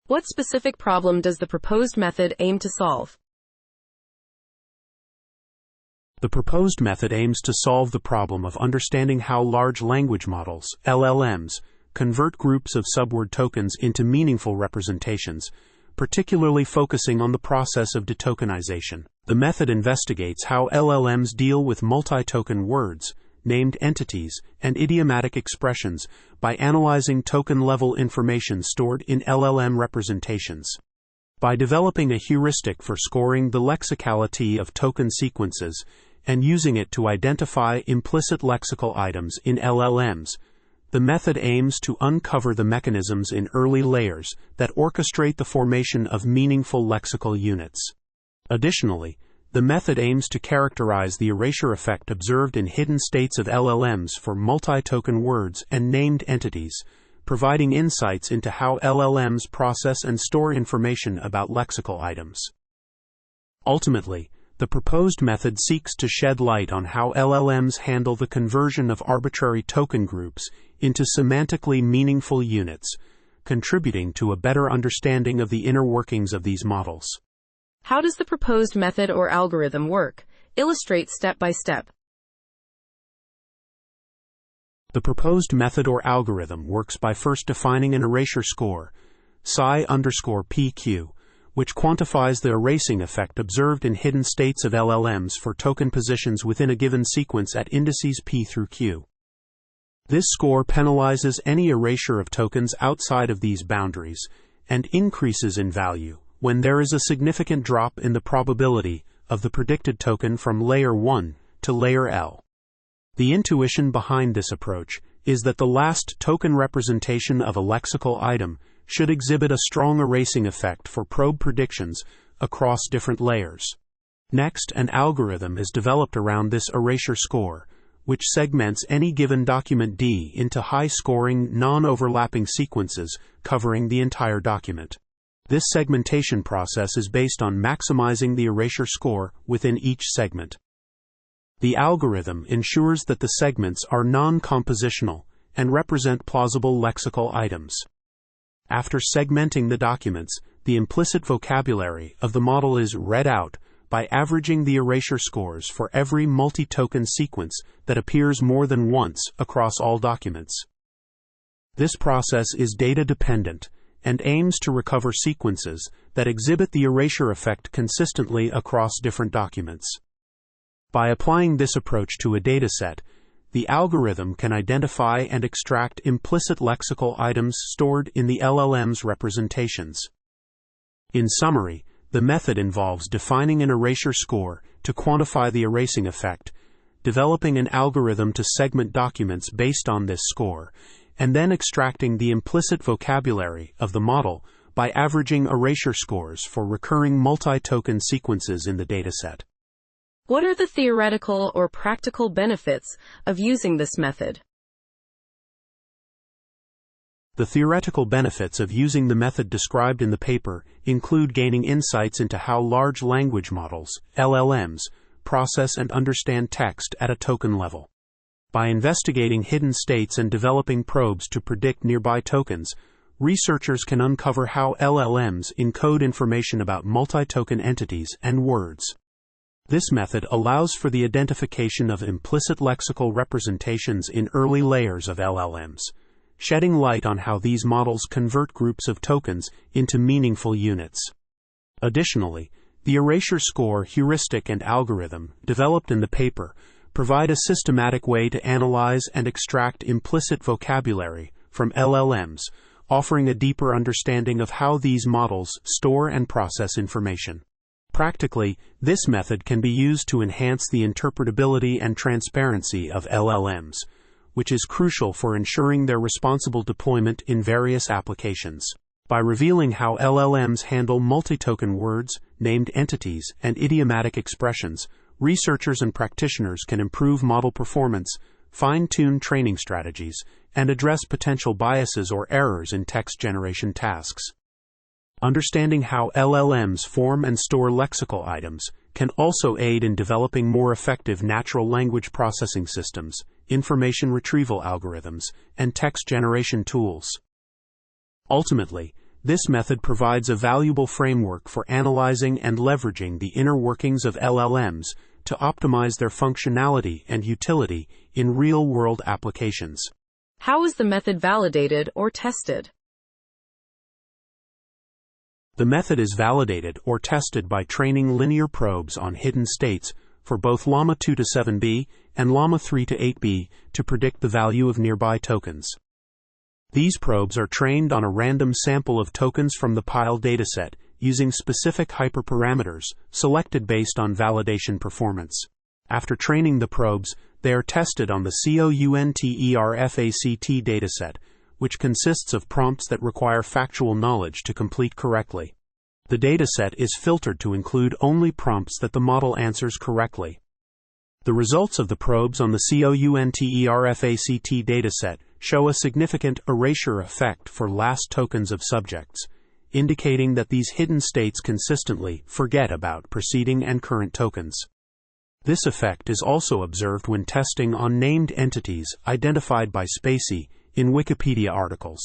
What specific problem does the proposed method aim to solve? The proposed method aims to solve the problem of understanding how large language models, LLMs, convert groups of subword tokens into meaningful representations, particularly focusing on the process of detokenization. The method investigates how LLMs deal with multi-token words, named entities, and idiomatic expressions by analyzing token-level information stored in LLM representations. By developing a heuristic for scoring the lexicality of token sequences and using it to identify implicit lexical items in LLMs, the method aims to uncover the mechanisms in early layers that orchestrate the formation of meaningful lexical units. Additionally, the method aims to characterize the erasure effect observed in hidden states of LLMs for multi-token words and named entities, providing insights into how LLMs process and store information about lexical items. Ultimately, the proposed method seeks to shed light on how LLMs handle the conversion of arbitrary token groups into semantically meaningful units, contributing to a better understanding of the inner workings of these models. How does the proposed method or algorithm work? Illustrate step by step. The proposed method or algorithm works by first defining an erasure score, psi_PQ, which quantifies the erasing effect observed in hidden states of LLMs for token positions within a given sequence at indices P through Q. This score penalizes any erasure of tokens outside of these boundaries and increases in value when there is a significant drop in the probability of the predicted token from layer 1 to layer L. The intuition behind this approach is that the last token representation of a lexical item should exhibit a strong erasing effect for probe predictions across different layers. Next, an algorithm is developed around this erasure score, which segments any given document D into high-scoring, non-overlapping sequences covering the entire document. This segmentation process is based on maximizing the erasure score within each segment. The algorithm ensures that the segments are non-compositional and represent plausible lexical items. After segmenting the documents, the implicit vocabulary of the model is read out by averaging the erasure scores for every multi-token sequence that appears more than once across all documents. This process is data-dependent and aims to recover sequences that exhibit the erasure effect consistently across different documents. By applying this approach to a dataset, the algorithm can identify and extract implicit lexical items stored in the LLM's representations. In summary, the method involves defining an erasure score to quantify the erasing effect, developing an algorithm to segment documents based on this score, and then extracting the implicit vocabulary of the model by averaging erasure scores for recurring multi-token sequences in the dataset. What are the theoretical or practical benefits of using this method? The theoretical benefits of using the method described in the paper include gaining insights into how large language models, LLMs, process and understand text at a token level. By investigating hidden states and developing probes to predict nearby tokens, researchers can uncover how LLMs encode information about multi-token entities and words. This method allows for the identification of implicit lexical representations in early layers of LLMs, shedding light on how these models convert groups of tokens into meaningful units. Additionally, the erasure score heuristic and algorithm, developed in the paper, provide a systematic way to analyze and extract implicit vocabulary from LLMs, offering a deeper understanding of how these models store and process information. Practically, this method can be used to enhance the interpretability and transparency of LLMs, which is crucial for ensuring their responsible deployment in various applications. By revealing how LLMs handle multi-token words, named entities, and idiomatic expressions, researchers and practitioners can improve model performance, fine-tune training strategies, and address potential biases or errors in text generation tasks. Understanding how LLMs form and store lexical items can also aid in developing more effective natural language processing systems, information retrieval algorithms, and text generation tools. Ultimately, This method provides a valuable framework for analyzing and leveraging the inner workings of LLMs to optimize their functionality and utility in real-world applications. How is the method validated or tested? The method is validated or tested by training linear probes on hidden states for both Llama 2 to 7b and Llama 3 to 8b to predict the value of nearby tokens. These probes are trained on a random sample of tokens from the pile dataset using specific hyperparameters selected based on validation performance. After training the probes, they are tested on the COUNTERFACT dataset, which consists of prompts that require factual knowledge to complete correctly. The dataset is filtered to include only prompts that the model answers correctly. The results of the probes on the COUNTERFACT dataset show a significant erasure effect for last tokens of subjects, indicating that these hidden states consistently forget about preceding and current tokens. This effect is also observed when testing on named entities identified by Spacey in Wikipedia articles,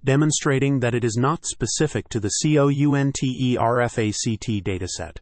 demonstrating that it is not specific to the COUNTERFACT dataset.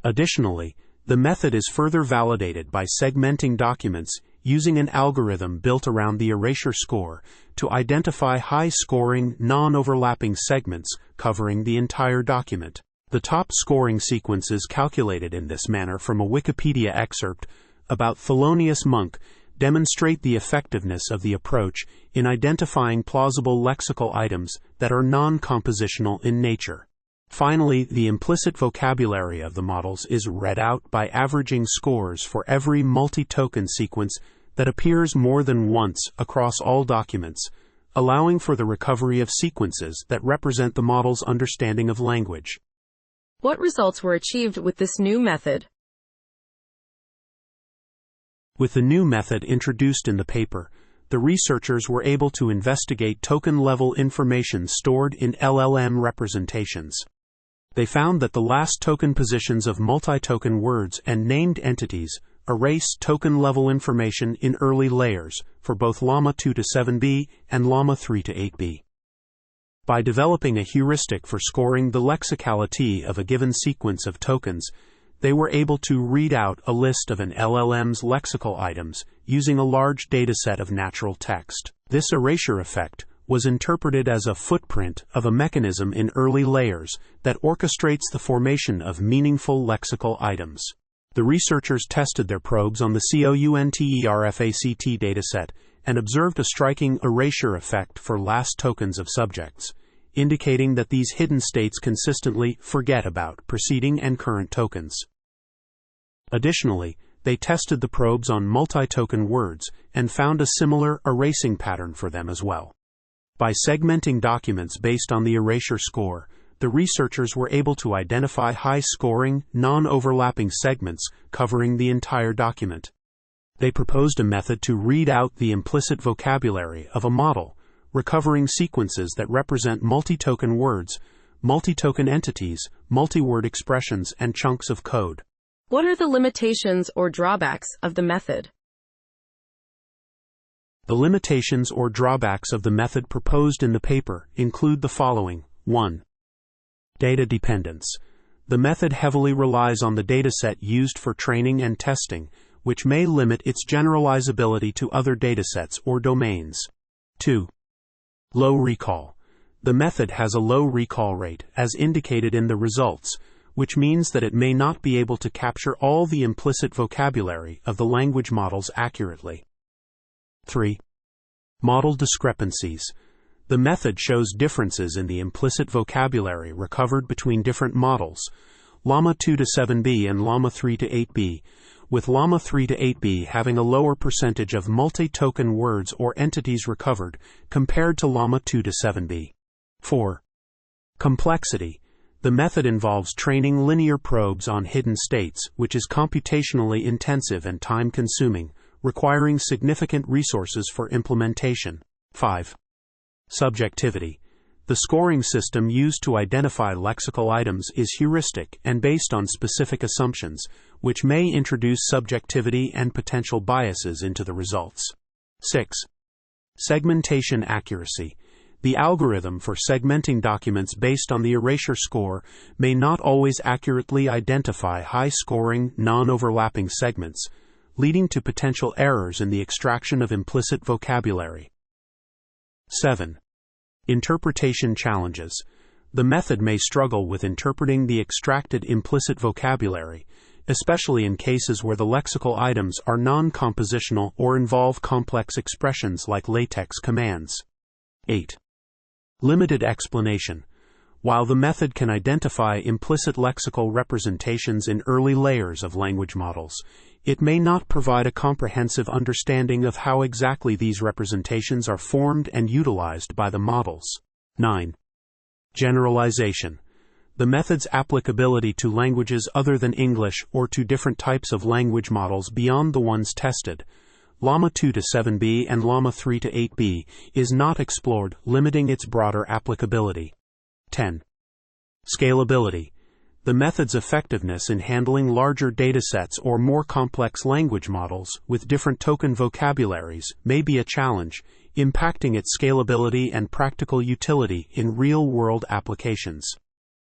Additionally, the method is further validated by segmenting documents using an algorithm built around the erasure score to identify high-scoring, non-overlapping segments covering the entire document. The top scoring sequence is calculated in this manner from a Wikipedia excerpt about Thelonious Monk demonstrate the effectiveness of the approach in identifying plausible lexical items that are non-compositional in nature. Finally, the implicit vocabulary of the models is read out by averaging scores for every multi-token sequence that appears more than once across all documents, allowing for the recovery of sequences that represent the model's understanding of language. What results were achieved with this new method? With the new method introduced in the paper, the researchers were able to investigate token-level information stored in LLM representations. They found that the last token positions of multi-token words and named entities erase token-level information in early layers for both Llama 2 to 7b and Llama 3 to 8b. By developing a heuristic for scoring the lexicality of a given sequence of tokens, they were able to read out a list of an LLM's lexical items using a large dataset of natural text. This erasure effect was interpreted as a footprint of a mechanism in early layers that orchestrates the formation of meaningful lexical items. The researchers tested their probes on the COUNTERFACT dataset and observed a striking erasure effect for last tokens of subjects, indicating that these hidden states consistently forget about preceding and current tokens. Additionally, they tested the probes on multi-token words and found a similar erasing pattern for them as well. By segmenting documents based on the erasure score, the researchers were able to identify high-scoring, non-overlapping segments covering the entire document. They proposed a method to read out the implicit vocabulary of a model, recovering sequences that represent multi-token words, multi-token entities, multi-word expressions, and chunks of code. What are the limitations or drawbacks of the method? The limitations or drawbacks of the method proposed in the paper include the following. 1. Data dependence. The method heavily relies on the dataset used for training and testing, which may limit its generalizability to other datasets or domains. 2. Low recall. The method has a low recall rate, as indicated in the results, which means that it may not be able to capture all the implicit vocabulary of the language models accurately. 3. Model discrepancies. The method shows differences in the implicit vocabulary recovered between different models, Llama 2 to 7b and Llama 3 to 8b, with Llama 3 to 8b having a lower percentage of multi-token words or entities recovered compared to Llama 2 to 7b. 4. Complexity. The method involves training linear probes on hidden states, which is computationally intensive and time-consuming, requiring significant resources for implementation. 5. Subjectivity. The scoring system used to identify lexical items is heuristic and based on specific assumptions, which may introduce subjectivity and potential biases into the results. 6. Segmentation accuracy. The algorithm for segmenting documents based on the Erasure score may not always accurately identify high-scoring, non-overlapping segments, leading to potential errors in the extraction of implicit vocabulary. 7. Interpretation challenges. The method may struggle with interpreting the extracted implicit vocabulary, especially in cases where the lexical items are non-compositional or involve complex expressions like latex commands. 8. Limited explanation. While the method can identify implicit lexical representations in early layers of language models, it may not provide a comprehensive understanding of how exactly these representations are formed and utilized by the models. 9. Generalization. The method's applicability to languages other than English or to different types of language models beyond the ones tested, Llama 2 to 7b and Llama 3 to 8b, is not explored, limiting its broader applicability. 10. Scalability. The method's effectiveness in handling larger datasets or more complex language models with different token vocabularies may be a challenge, impacting its scalability and practical utility in real-world applications.